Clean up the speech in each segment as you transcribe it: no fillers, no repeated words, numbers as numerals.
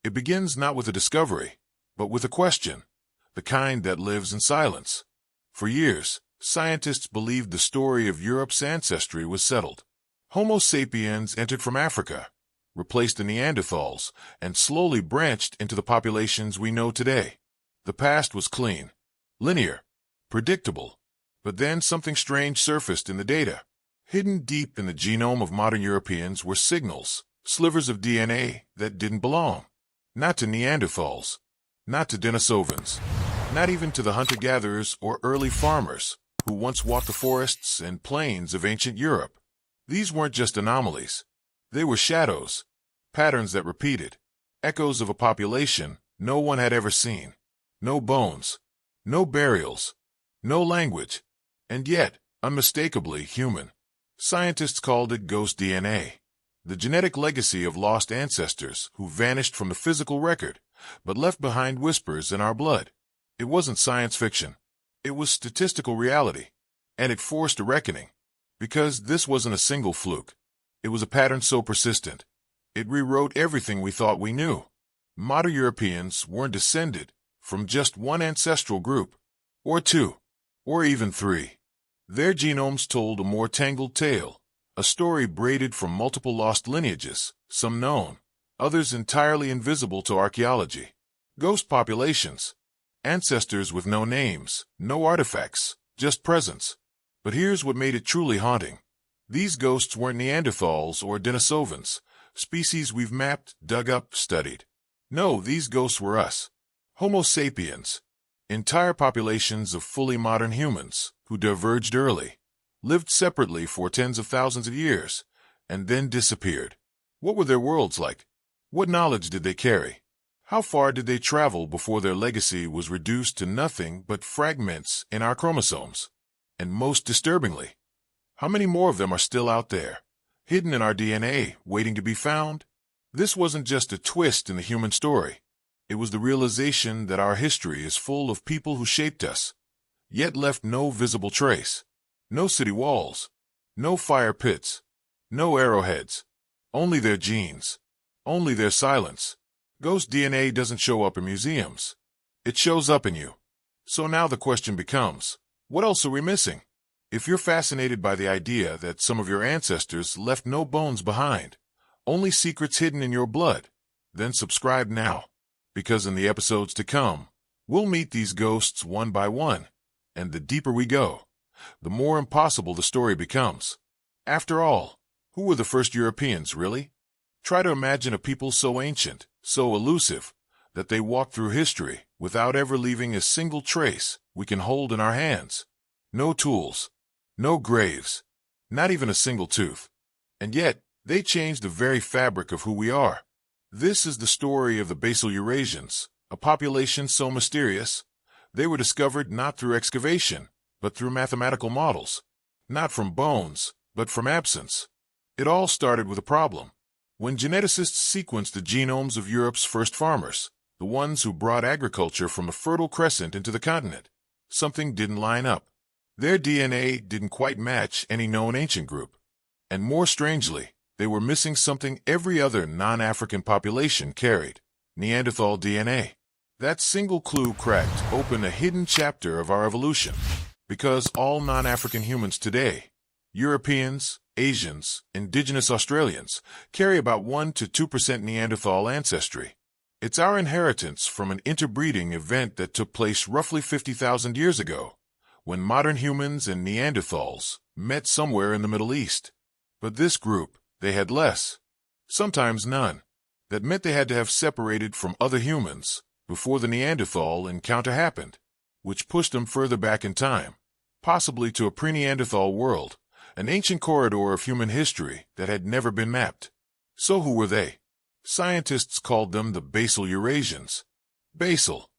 It begins not with a discovery, but with a question, the kind that lives in silence. For years, scientists believed the story of Europe's ancestry was settled. Homo sapiens entered from Africa, replaced the Neanderthals, and slowly branched into the populations we know today. The past was clean, linear, predictable. But then something strange surfaced in the data. Hidden deep in the genome of modern Europeans were signals, slivers of DNA that didn't belong. Not to Neanderthals, not to Denisovans, not even to the hunter-gatherers or early farmers who once walked the forests and plains of ancient Europe. These weren't just anomalies. They were shadows, patterns that repeated, echoes of a population no one had ever seen. No bones, no burials, no language, and yet unmistakably human. Scientists called it ghost DNA, the genetic legacy of lost ancestors who vanished from the physical record, but left behind whispers in our blood. It wasn't science fiction. It was statistical reality, and it forced a reckoning. Because this wasn't a single fluke. It was a pattern so persistent. It rewrote everything we thought we knew. Modern Europeans weren't descended from just one ancestral group, or two, or even three. Their genomes told a more tangled tale, a story braided from multiple lost lineages, some known, others entirely invisible to archaeology. Ghost populations, ancestors with no names, no artifacts, just presence. But here's what made it truly haunting. These ghosts weren't Neanderthals or Denisovans, species we've mapped, dug up, studied. No, these ghosts were us. Homo sapiens, entire populations of fully modern humans who diverged early, lived separately for tens of thousands of years, and then disappeared. What were their worlds like? What knowledge did they carry? How far did they travel before their legacy was reduced to nothing but fragments in our chromosomes? And most disturbingly, how many more of them are still out there, hidden in our DNA, waiting to be found? This wasn't just a twist in the human story. It was the realization that our history is full of people who shaped us, yet left no visible trace. No city walls, no fire pits, no arrowheads, only their genes, only their silence. Ghost DNA doesn't show up in museums. It shows up in you. So now the question becomes, what else are we missing? If you're fascinated by the idea that some of your ancestors left no bones behind, only secrets hidden in your blood, then subscribe now. Because in the episodes to come, we'll meet these ghosts one by one, and the deeper we go, the more impossible the story becomes. After all, who were the first Europeans, really? Try to imagine a people so ancient, so elusive, that they walked through history without ever leaving a single trace we can hold in our hands. No tools, no graves, not even a single tooth. And yet, they changed the very fabric of who we are. This is the story of the Basal Eurasians, a population so mysterious. They were discovered not through excavation, but through mathematical models. Not from bones, but from absence. It all started with a problem. When geneticists sequenced the genomes of Europe's first farmers, the ones who brought agriculture from the Fertile Crescent into the continent, something didn't line up. Their DNA didn't quite match any known ancient group. And more strangely, they were missing something every other non-African population carried: Neanderthal DNA. That single clue cracked open a hidden chapter of our evolution. Because all non-African humans today, Europeans, Asians, indigenous Australians, carry about 1 to 2% Neanderthal ancestry. It's our inheritance from an interbreeding event that took place roughly 50,000 years ago, when modern humans and Neanderthals met somewhere in the Middle East. But this group, they had less, sometimes none. That meant they had to have separated from other humans before the Neanderthal encounter happened, which pushed them further back in time, possibly to a pre-Neanderthal world, an ancient corridor of human history that had never been mapped. So who were they? Scientists called them the Basal Eurasians. Basal,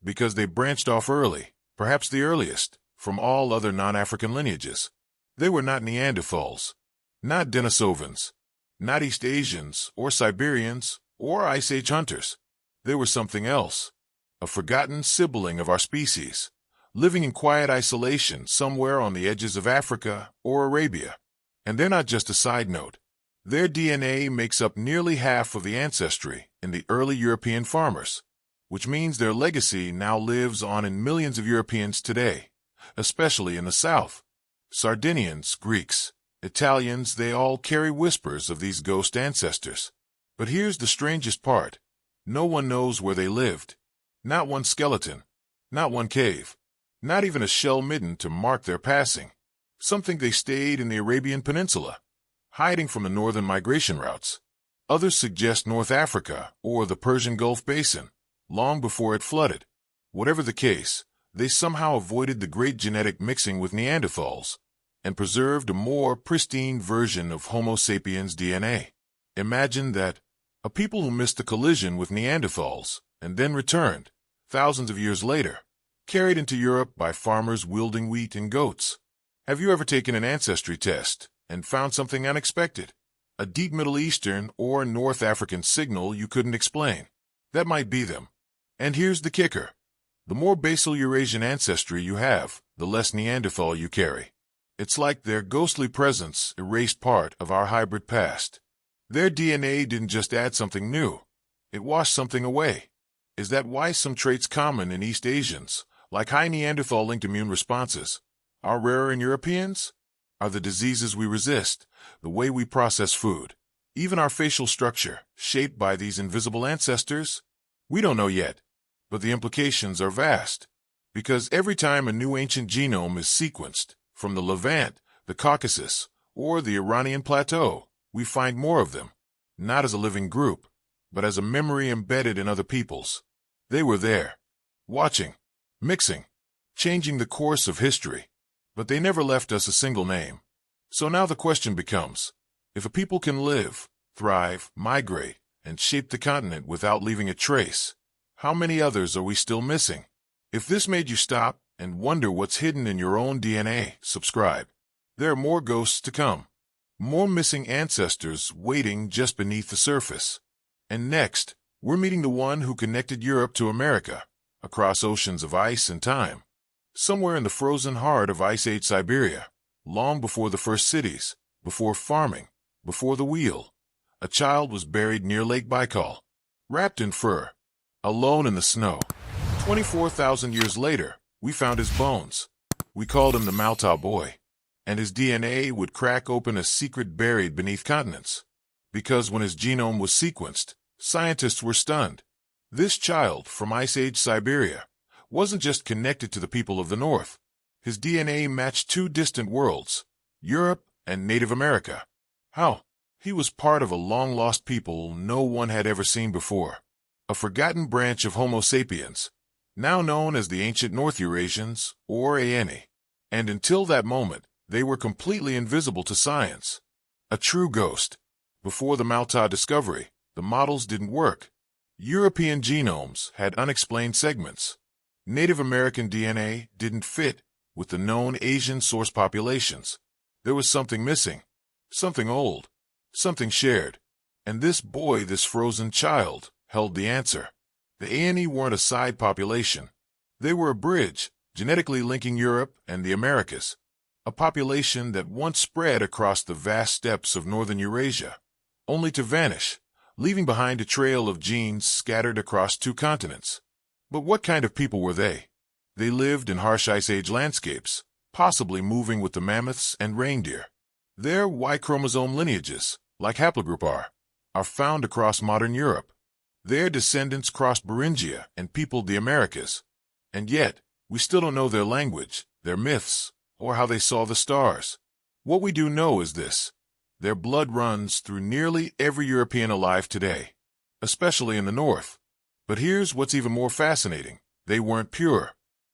because they branched off early, perhaps the earliest, from all other non-African lineages. They were not Neanderthals, not Denisovans, not East Asians or Siberians or Ice Age hunters. They were something else, a forgotten sibling of our species, living in quiet isolation somewhere on the edges of Africa or Arabia. And they're not just a side note. Their DNA makes up nearly half of the ancestry in the early European farmers, which means their legacy now lives on in millions of Europeans today, especially in the south. Sardinians, Greeks, Italians, they all carry whispers of these ghost ancestors. But here's the strangest part. No one knows where they lived. Not one skeleton. Not one cave. Not even a shell midden to mark their passing. Some think they stayed in the Arabian Peninsula, hiding from the northern migration routes. Others suggest North Africa or the Persian Gulf Basin, long before it flooded. Whatever the case, they somehow avoided the great genetic mixing with Neanderthals and preserved a more pristine version of Homo sapiens DNA. Imagine that, a people who missed the collision with Neanderthals and then returned, thousands of years later, carried into Europe by farmers wielding wheat and goats. Have you ever taken an ancestry test and found something unexpected? A deep Middle Eastern or North African signal you couldn't explain? That might be them. And here's the kicker. The more Basal Eurasian ancestry you have, the less Neanderthal you carry. It's like their ghostly presence erased part of our hybrid past. Their DNA didn't just add something new. It washed something away. Is that why some traits common in East Asians, like high Neanderthal-linked immune responses, are rarer in Europeans? Are the diseases we resist, the way we process food, even our facial structure, shaped by these invisible ancestors? We don't know yet, but the implications are vast. Because every time a new ancient genome is sequenced, from the Levant, the Caucasus, or the Iranian plateau, we find more of them, not as a living group, but as a memory embedded in other peoples. They were there, watching, mixing, changing the course of history, but they never left us a single name. So now the question becomes, if a people can live, thrive, migrate, and shape the continent without leaving a trace, how many others are we still missing? If this made you stop and wonder what's hidden in your own DNA, subscribe. There are more ghosts to come. More missing ancestors waiting just beneath the surface. And next, we're meeting the one who connected Europe to America, across oceans of ice and time. Somewhere in the frozen heart of Ice Age Siberia, long before the first cities, before farming, before the wheel, a child was buried near Lake Baikal, wrapped in fur, alone in the snow. 24,000 years later, we found his bones. We called him the Malta Boy, and his DNA would crack open a secret buried beneath continents. Because when his genome was sequenced, scientists were stunned. This child from Ice Age Siberia wasn't just connected to the people of the North. His DNA matched two distant worlds, Europe and Native America. How? He was part of a long-lost people no one had ever seen before. A forgotten branch of Homo sapiens, now known as the Ancient North Eurasians, or ANE. And until that moment, they were completely invisible to science. A true ghost. Before the Malta discovery, the models didn't work. European genomes had unexplained segments. Native American DNA didn't fit with the known Asian source populations. There was something missing, something old, something shared. And this boy, this frozen child, held the answer. The ANE weren't a side population. They were a bridge, genetically linking Europe and the Americas. A population that once spread across the vast steppes of northern Eurasia, only to vanish, leaving behind a trail of genes scattered across two continents. But what kind of people were they? They lived in harsh Ice Age landscapes, possibly moving with the mammoths and reindeer. Their Y chromosome lineages, like haplogroup R, are found across modern Europe. Their descendants crossed Beringia and peopled the Americas. And yet, we still don't know their language, their myths, or how they saw the stars. What we do know is this. Their blood runs through nearly every European alive today, especially in the north. But here's what's even more fascinating. They weren't pure.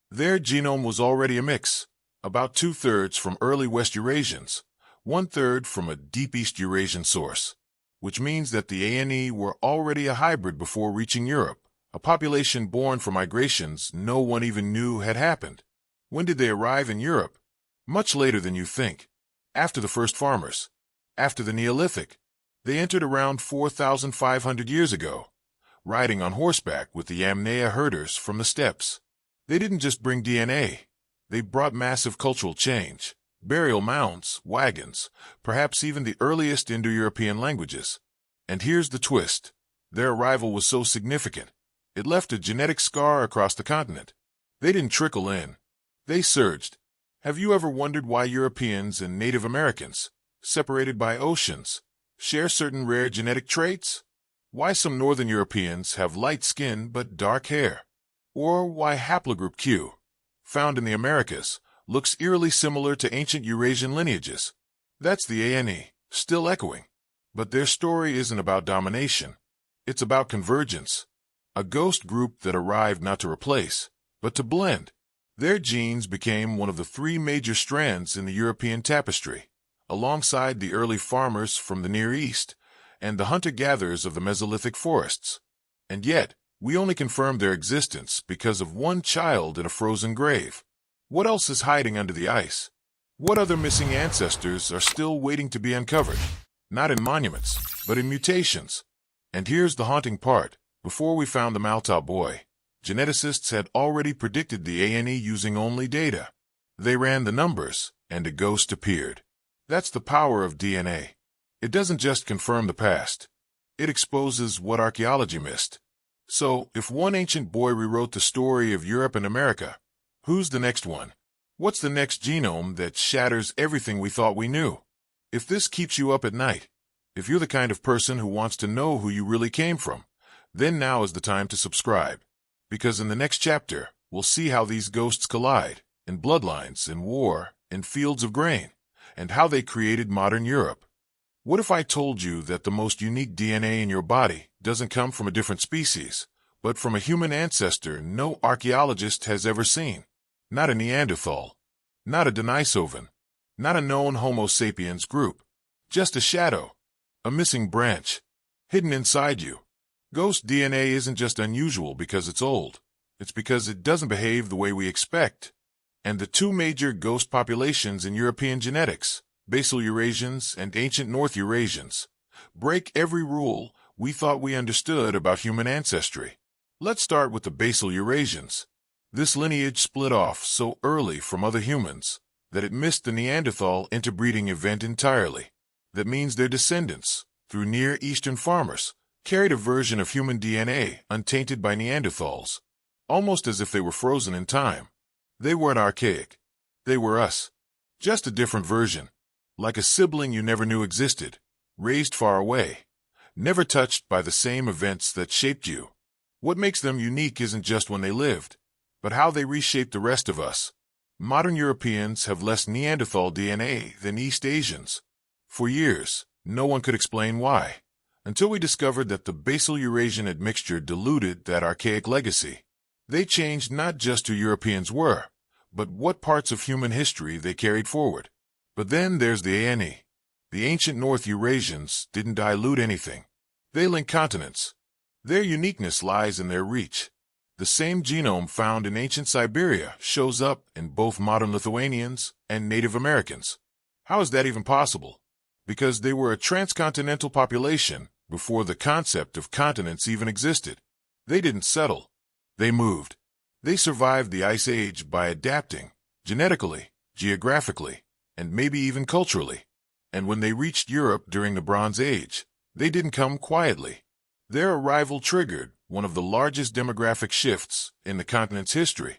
Their genome was already a mix, about 2/3 from early West Eurasians, 1/3 from a deep East Eurasian source, which means that the ANE were already a hybrid before reaching Europe, a population born from migrations no one even knew had happened. When did they arrive in Europe? Much later than you think. After the first farmers. After the Neolithic. They entered around 4,500 years ago, riding on horseback with the Yamnaya herders from the steppes. They didn't just bring DNA. They brought massive cultural change. burial mounds, wagons, perhaps even the earliest Indo-European languages. And here's the twist. Their arrival was so significant, it left a genetic scar across the continent. They didn't trickle in. They surged. Have you ever wondered why Europeans and Native Americans, separated by oceans, share certain rare genetic traits? Why some Northern Europeans have light skin but dark hair? Or why haplogroup Q, found in the Americas, looks eerily similar to ancient Eurasian lineages? That's the ANE, still echoing. But their story isn't about domination. It's about convergence. A ghost group that arrived not to replace, but to blend. Their genes became one of the three major strands in the European tapestry, alongside the early farmers from the Near East and the hunter-gatherers of the Mesolithic forests. And yet, we only confirmed their existence because of one child in a frozen grave. What else is hiding under the ice? What other missing ancestors are still waiting to be uncovered? Not in monuments, but in mutations. And here's the haunting part. Before we found the Malta boy, geneticists had already predicted the ANE using only data. They ran the numbers, and a ghost appeared. That's the power of DNA. It doesn't just confirm the past. It exposes what archaeology missed. So, if one ancient boy rewrote the story of Europe and America, who's the next one? What's the next genome that shatters everything we thought we knew? If this keeps you up at night, if you're the kind of person who wants to know who you really came from, then now is the time to subscribe. Because in the next chapter, we'll see how these ghosts collide, in bloodlines, in war, in fields of grain, and how they created modern Europe. What if I told you that the most unique DNA in your body doesn't come from a different species, but from a human ancestor no archaeologist has ever seen? Not a Neanderthal, not a Denisovan, not a known Homo sapiens group, just a shadow, a missing branch, hidden inside you. Ghost DNA isn't just unusual because it's old, it's because it doesn't behave the way we expect. And the two major ghost populations in European genetics, Basal Eurasians and Ancient North Eurasians, break every rule we thought we understood about human ancestry. Let's start with the Basal Eurasians. This lineage split off so early from other humans that it missed the Neanderthal interbreeding event entirely. That means their descendants, through Near Eastern farmers, carried a version of human DNA untainted by Neanderthals, almost as if they were frozen in time. They weren't archaic. They were us. Just a different version. Like a sibling you never knew existed, raised far away, never touched by the same events that shaped you. What makes them unique isn't just when they lived, but how they reshaped the rest of us. Modern Europeans have less Neanderthal DNA than East Asians. For years, no one could explain why, until we discovered that the Basal Eurasian admixture diluted that archaic legacy. They changed not just who Europeans were, but what parts of human history they carried forward. But then there's the ANE. The Ancient North Eurasians didn't dilute anything. They linked continents. Their uniqueness lies in their reach. The same genome found in ancient Siberia shows up in both modern Lithuanians and Native Americans. How is that even possible? Because they were a transcontinental population before the concept of continents even existed. They didn't settle. They moved. They survived the Ice Age by adapting, genetically, geographically, and maybe even culturally. And when they reached Europe during the Bronze Age, they didn't come quietly. Their arrival triggered one of the largest demographic shifts in the continent's history.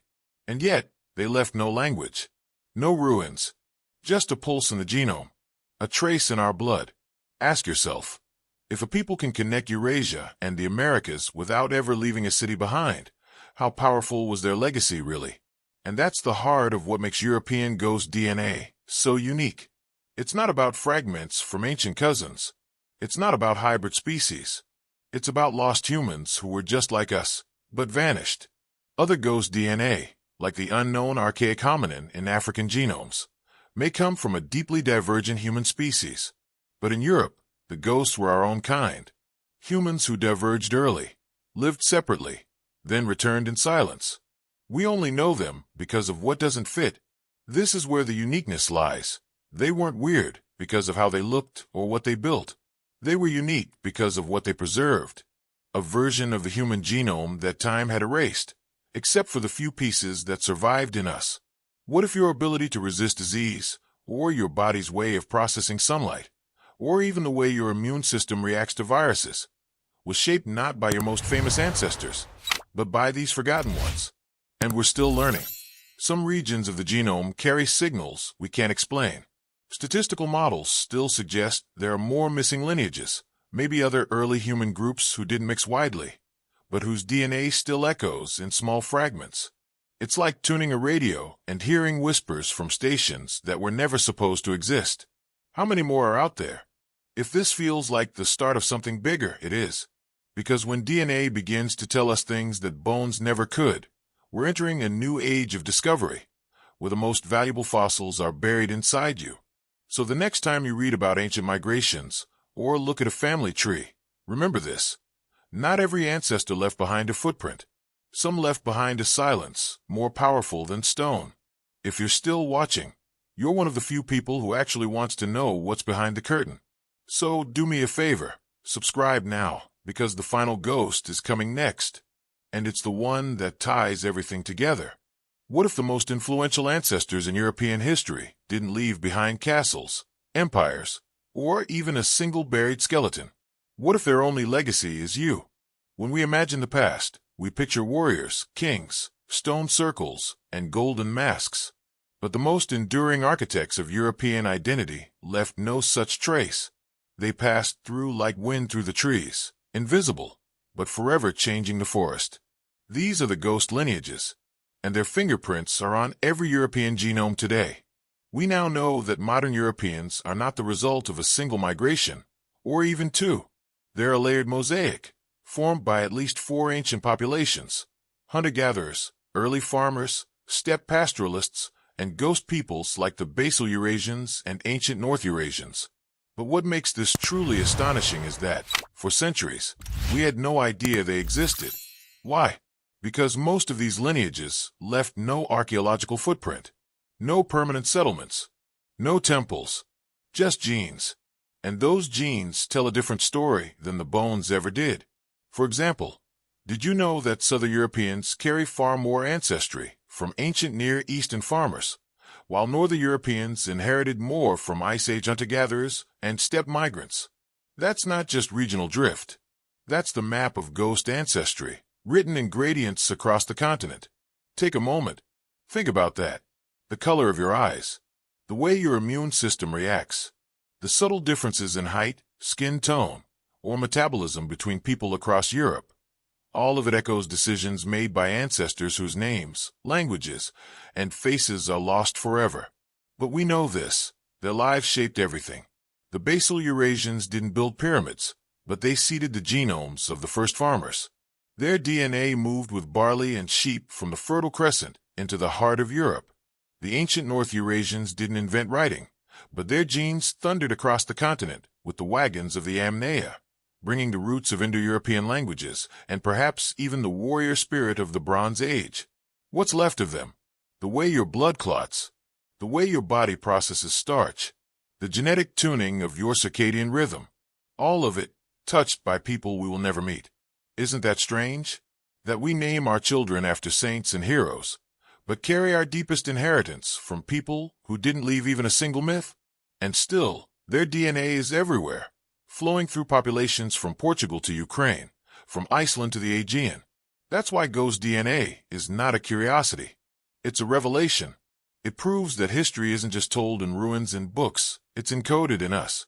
And yet, they left no language, no ruins, just a pulse in the genome, a trace in our blood. Ask yourself, if a people can connect Eurasia and the Americas without ever leaving a city behind, how powerful was their legacy really? And that's the heart of what makes European ghost DNA so unique. It's not about fragments from ancient cousins. It's not about hybrid species. It's about lost humans who were just like us, but vanished. Other ghost DNA, like the unknown archaic hominin in African genomes, may come from a deeply divergent human species. But in Europe, the ghosts were our own kind. Humans who diverged early, lived separately, then returned in silence. We only know them because of what doesn't fit. This is where the uniqueness lies. They weren't weird because of how they looked or what they built. They were unique because of what they preserved. A version of the human genome that time had erased, except for the few pieces that survived in us. What if your ability to resist disease or your body's way of processing sunlight, or even the way your immune system reacts to viruses, was shaped not by your most famous ancestors, but by these forgotten ones. And we're still learning. Some regions of the genome carry signals we can't explain. Statistical models still suggest there are more missing lineages, maybe other early human groups who didn't mix widely, but whose DNA still echoes in small fragments. It's like tuning a radio and hearing whispers from stations that were never supposed to exist. How many more are out there? If this feels like the start of something bigger, it is. Because when DNA begins to tell us things that bones never could, we're entering a new age of discovery, where the most valuable fossils are buried inside you. So the next time you read about ancient migrations, or look at a family tree, remember this. Not every ancestor left behind a footprint. Some left behind a silence more powerful than stone. If you're still watching, you're one of the few people who actually wants to know what's behind the curtain. So do me a favor, subscribe now, because the final ghost is coming next. And it's the one that ties everything together. What if the most influential ancestors in European history didn't leave behind castles, empires, or even a single buried skeleton? What if their only legacy is you? When we imagine the past, we picture warriors, kings, stone circles, and golden masks. But the most enduring architects of European identity left no such trace. They passed through like wind through the trees, invisible, but forever changing the forest. These are the ghost lineages, and their fingerprints are on every European genome today. We now know that modern Europeans are not the result of a single migration, or even two. They're a layered mosaic, formed by at least 4 ancient populations: hunter-gatherers, early farmers, steppe pastoralists, and ghost peoples like the Basal Eurasians and Ancient North Eurasians. But what makes this truly astonishing is that, for centuries, we had no idea they existed. Why? Because most of these lineages left no archaeological footprint, no permanent settlements, no temples, just genes. And those genes tell a different story than the bones ever did. For example, did you know that Southern Europeans carry far more ancestry from ancient Near Eastern farmers, while Northern Europeans inherited more from Ice Age hunter-gatherers and steppe migrants? That's not just regional drift. That's the map of ghost ancestry, written in gradients across the continent. Take a moment. Think about that. The color of your eyes, the way your immune system reacts, the subtle differences in height, skin tone, or metabolism between people across Europe. All of it echoes decisions made by ancestors whose names, languages, and faces are lost forever. But we know this: their lives shaped everything. The Basal Eurasians didn't build pyramids, but they seeded the genomes of the first farmers. Their DNA moved with barley and sheep from the Fertile Crescent into the heart of Europe. The Ancient North Eurasians didn't invent writing, but their genes thundered across the continent with the wagons of the Amnea, bringing the roots of Indo-European languages and perhaps even the warrior spirit of the Bronze Age. What's left of them? The way your blood clots, the way your body processes starch, the genetic tuning of your circadian rhythm, all of it touched by people we will never meet. Isn't that strange? That we name our children after saints and heroes, but carry our deepest inheritance from people who didn't leave even a single myth? And still, their DNA is everywhere, flowing through populations from Portugal to Ukraine, from Iceland to the Aegean. That's why ghost DNA is not a curiosity. It's a revelation. It proves that history isn't just told in ruins and books, it's encoded in us.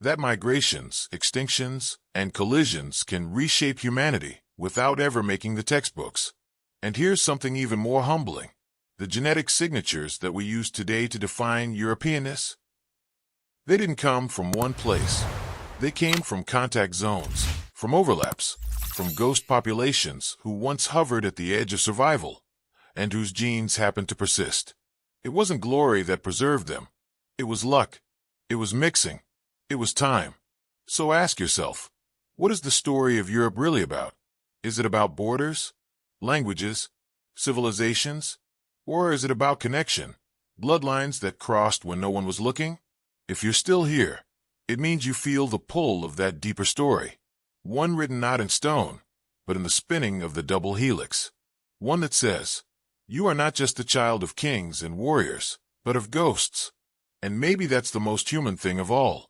That migrations, extinctions, and collisions can reshape humanity without ever making the textbooks. And here's something even more humbling: the genetic signatures that we use today to define Europeanness. They didn't come from one place. They came from contact zones, from overlaps, from ghost populations who once hovered at the edge of survival, and whose genes happened to persist. It wasn't glory that preserved them. It was luck. It was mixing. It was time. So ask yourself, what is the story of Europe really about? Is it about borders, languages, civilizations? Or is it about connection, bloodlines that crossed when no one was looking? If you're still here, it means you feel the pull of that deeper story. One written not in stone, but in the spinning of the double helix. One that says, you are not just the child of kings and warriors, but of ghosts. And maybe that's the most human thing of all.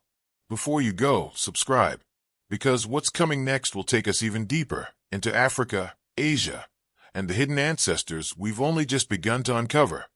Before you go, subscribe. Because what's coming next will take us even deeper into Africa, Asia, and the hidden ancestors we've only just begun to uncover.